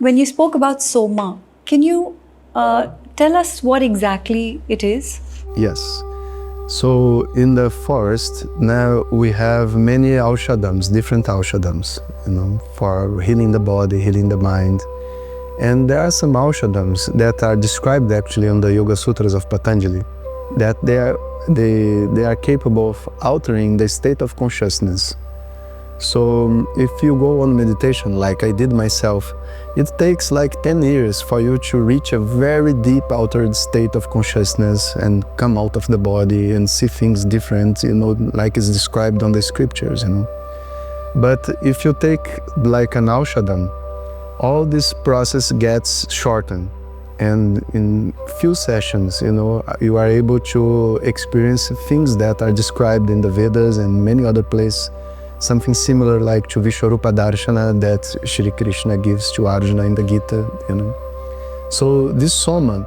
when you spoke about Soma, can you tell us what exactly it is? Yes. So in the forest now we have many aushadams, different aushadams, for healing the body, healing the mind. And there are some aushadams that are described actually in the Yoga Sutras of Patanjali, that they are capable of altering the state of consciousness. So if you go on meditation like I did myself, it takes like 10 years for you to reach a very deep altered state of consciousness and come out of the body and see things different, like is described on the scriptures, But if you take like an aushadam, all this process gets shortened. And in few sessions, you are able to experience things that are described in the Vedas and many other places. Something similar like to Vishwarupa Darshana that Shri Krishna gives to Arjuna in the Gita, So this Soma,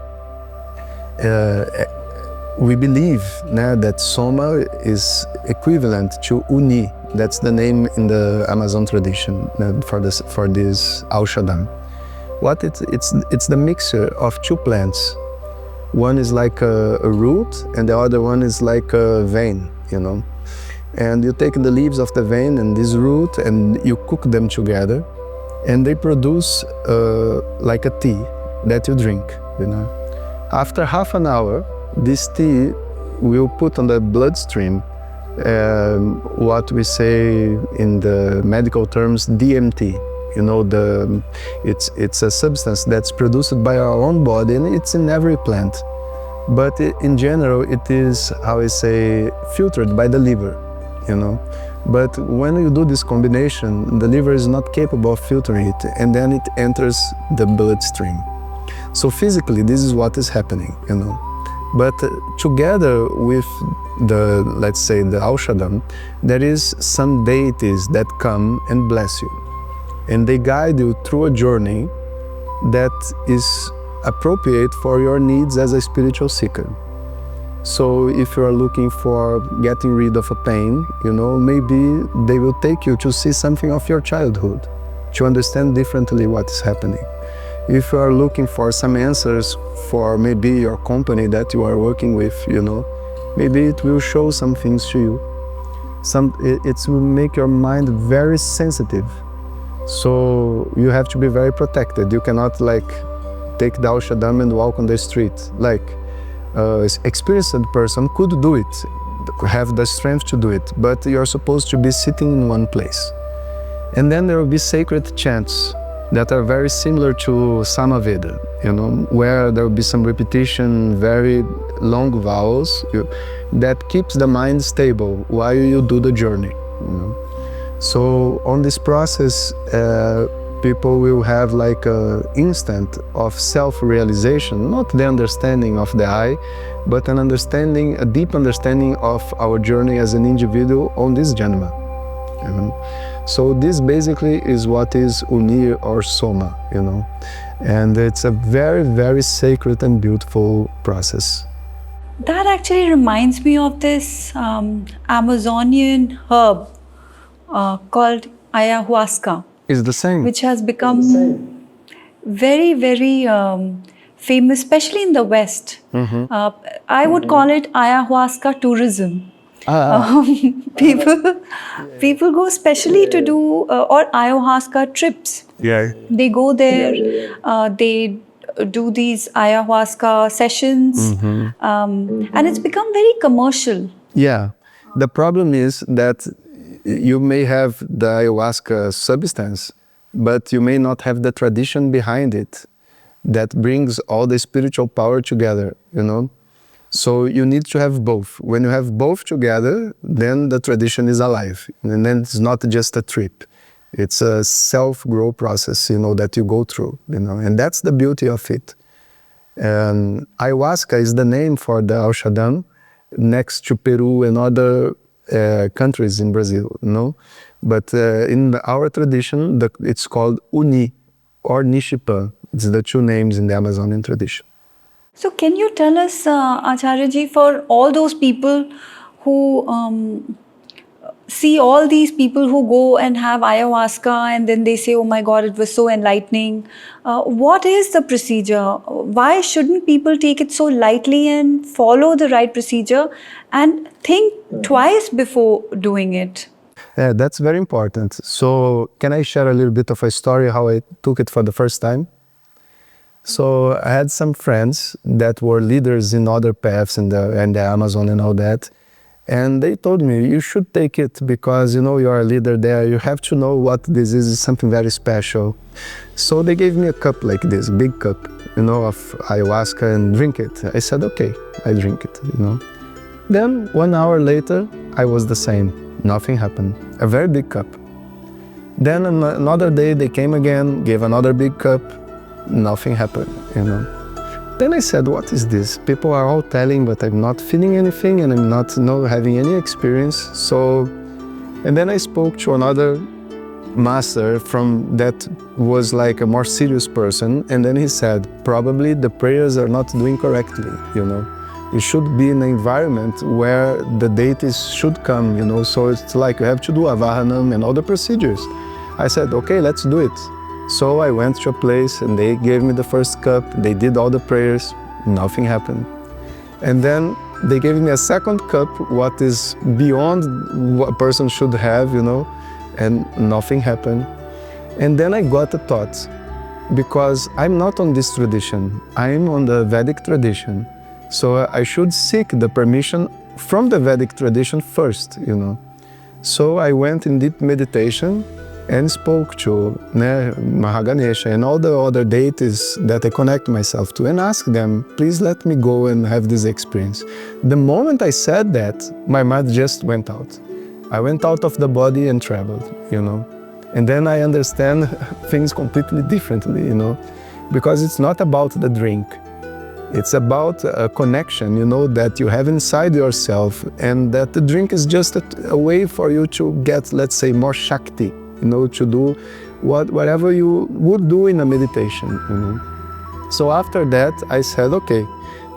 we believe that Soma is equivalent to Uni. That's the name in the Amazon tradition for this aushadam. What it's the mixture of two plants. One is like a root and the other one is like a vein, And you take the leaves of the vein and this root and you cook them together and they produce like a tea that you drink, After half an hour, this tea will put on the bloodstream what we say in the medical terms DMT. It's a substance that's produced by our own body and it's in every plant. But in general, it is, how I say, filtered by the liver. But when you do this combination, the liver is not capable of filtering it and then it enters the bloodstream. So physically, this is what is happening, But together with let's say the aushadam, there is some deities that come and bless you. And they guide you through a journey that is appropriate for your needs as a spiritual seeker. So if you are looking for getting rid of a pain, maybe they will take you to see something of your childhood, to understand differently what is happening. If you are looking for some answers for maybe your company that you are working with, maybe it will show some things to you. It will make your mind very sensitive. So you have to be very protected. You cannot take the aushadam and walk on the street. Experienced person could do it, have the strength to do it, but you're supposed to be sitting in one place. And then there will be sacred chants that are very similar to Veda, where there will be some repetition, very long vowels that keeps the mind stable while you do the journey. So on this process, people will have like an instant of self-realization, not the understanding of the I, but a deep understanding of our journey as an individual on this janma. So this basically is what is Uni or Soma, and it's a very, very sacred and beautiful process. That actually reminds me of this Amazonian herb called Ayahuasca. It's the same. Which has become very, very famous, especially in the West. I would call it Ayahuasca tourism. People go specially to do or ayahuasca trips. Yeah. They go there, they do these ayahuasca sessions, and it's become very commercial. Yeah. The problem is that you may have the ayahuasca substance, but you may not have the tradition behind it that brings all the spiritual power together, So you need to have both. When you have both together, then the tradition is alive. And then it's not just a trip. It's a self-grow process, that you go through, And that's the beauty of it. And ayahuasca is the name for the aushadam next to Peru and other countries in Brazil, But in our tradition, it's called Uni or Nishipa. It's the two names in the Amazonian tradition. So can you tell us, Acharya ji, for all those people who see all these people who go and have ayahuasca and then they say, oh my God, it was so enlightening. What is the procedure? Why shouldn't people take it so lightly and follow the right procedure and think twice before doing it? Yeah, that's very important. So can I share a little bit of a story how I took it for the first time? So I had some friends that were leaders in other paths in the Amazon and all that. And they told me, you should take it because, you know, you are a leader there. You have to know what this is something very special. So they gave me a cup like this, big cup, you know, of ayahuasca and drink it. I said, okay, I drink it, you know. Then 1 hour later, I was the same. Nothing happened. A very big cup. Then another day they came again, gave another big cup. Nothing happened, you know. Then I said, what is this? People are all telling, but I'm not feeling anything and I'm not having any experience. So, and then I spoke to another master from that was like a more serious person. And then he said, probably the prayers are not doing correctly, you know. You should be in an environment where the deities should come, you know. So it's like you have to do avahanam and all the procedures. I said, okay, let's do it. So I went to a place and they gave me the first cup. They did all the prayers, nothing happened. And then they gave me a second cup, what is beyond what a person should have, you know, and nothing happened. And then I got a thought, because I'm not on this tradition, I'm on the Vedic tradition. So I should seek the permission from the Vedic tradition first, you know. So I went in deep meditation and spoke to Mahaganesha and all the other deities that I connect myself to and asked them, please let me go and have this experience. The moment I said that, my mind just went out. I went out of the body and traveled, you know. And then I understand things completely differently, you know, because it's not about the drink. It's about a connection, you know, that you have inside yourself, and that the drink is just a way for you to get, let's say, more Shakti, you know, to do whatever you would do in a meditation, you know. So after that, I said, okay,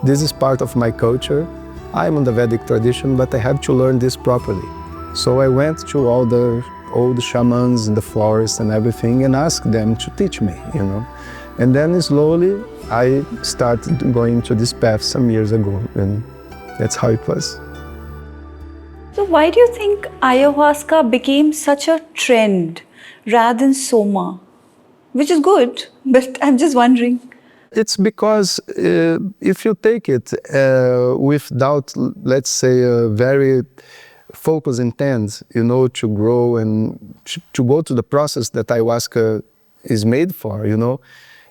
this is part of my culture. I'm on the Vedic tradition, but I have to learn this properly. So I went to all the old shamans in the forest and everything and asked them to teach me, you know. And then slowly, I started going to this path some years ago, and that's how it was. So why do you think ayahuasca became such a trend rather than soma? Which is good, but I'm just wondering. It's because if you take it without, let's say, a very focused intent, you know, to grow and to go to the process that ayahuasca is made for, you know,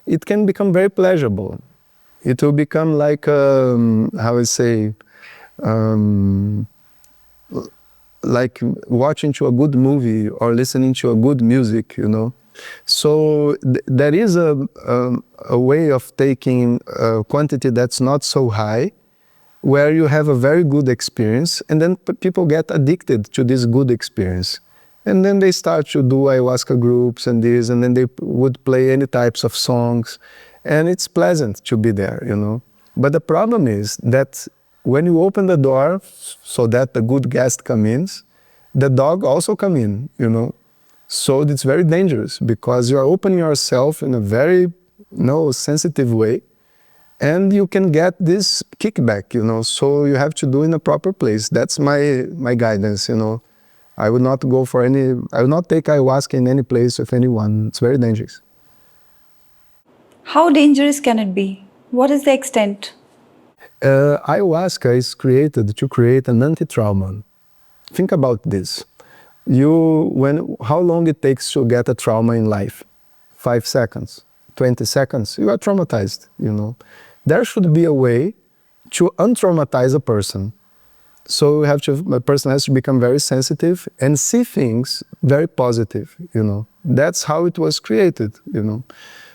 it can become very pleasurable. It will become like, how I say, like watching to a good movie or listening to a good music, you know. So there is a way of taking a quantity that's not so high, where you have a very good experience, and then people get addicted to this good experience. And then they start to do ayahuasca groups and this, and then they would play any types of songs. And it's pleasant to be there, you know. But the problem is that when you open the door so that the good guest comes in, the dog also comes in, you know. So it's very dangerous because you are opening yourself in a very sensitive way, and you can get this kickback, you know. So you have to do in a proper place. That's my guidance, you know. I would not take ayahuasca in any place with anyone. It's very dangerous. How dangerous can it be? What is the extent? Ayahuasca is created to create an anti-trauma. Think about this. How long it takes to get a trauma in life? 5 seconds, 20 seconds, you are traumatized, you know. There should be a way to untraumatize a person. So a person has to become very sensitive and see things very positive, you know. That's how it was created, you know.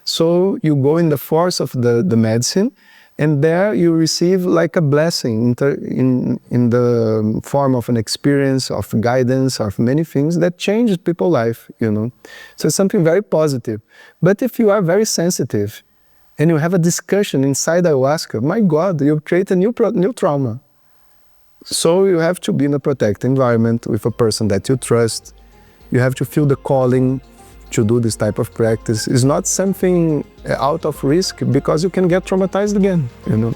So you go in the force of the medicine, and there you receive like a blessing in the form of an experience, of guidance, of many things that changes people's life, you know. So it's something very positive. But if you are very sensitive and you have a discussion inside ayahuasca, my God, you create a new trauma. So you have to be in a protected environment with a person that you trust. You have to feel the calling to do this type of practice. It's not something out of risk because you can get traumatized again, you know.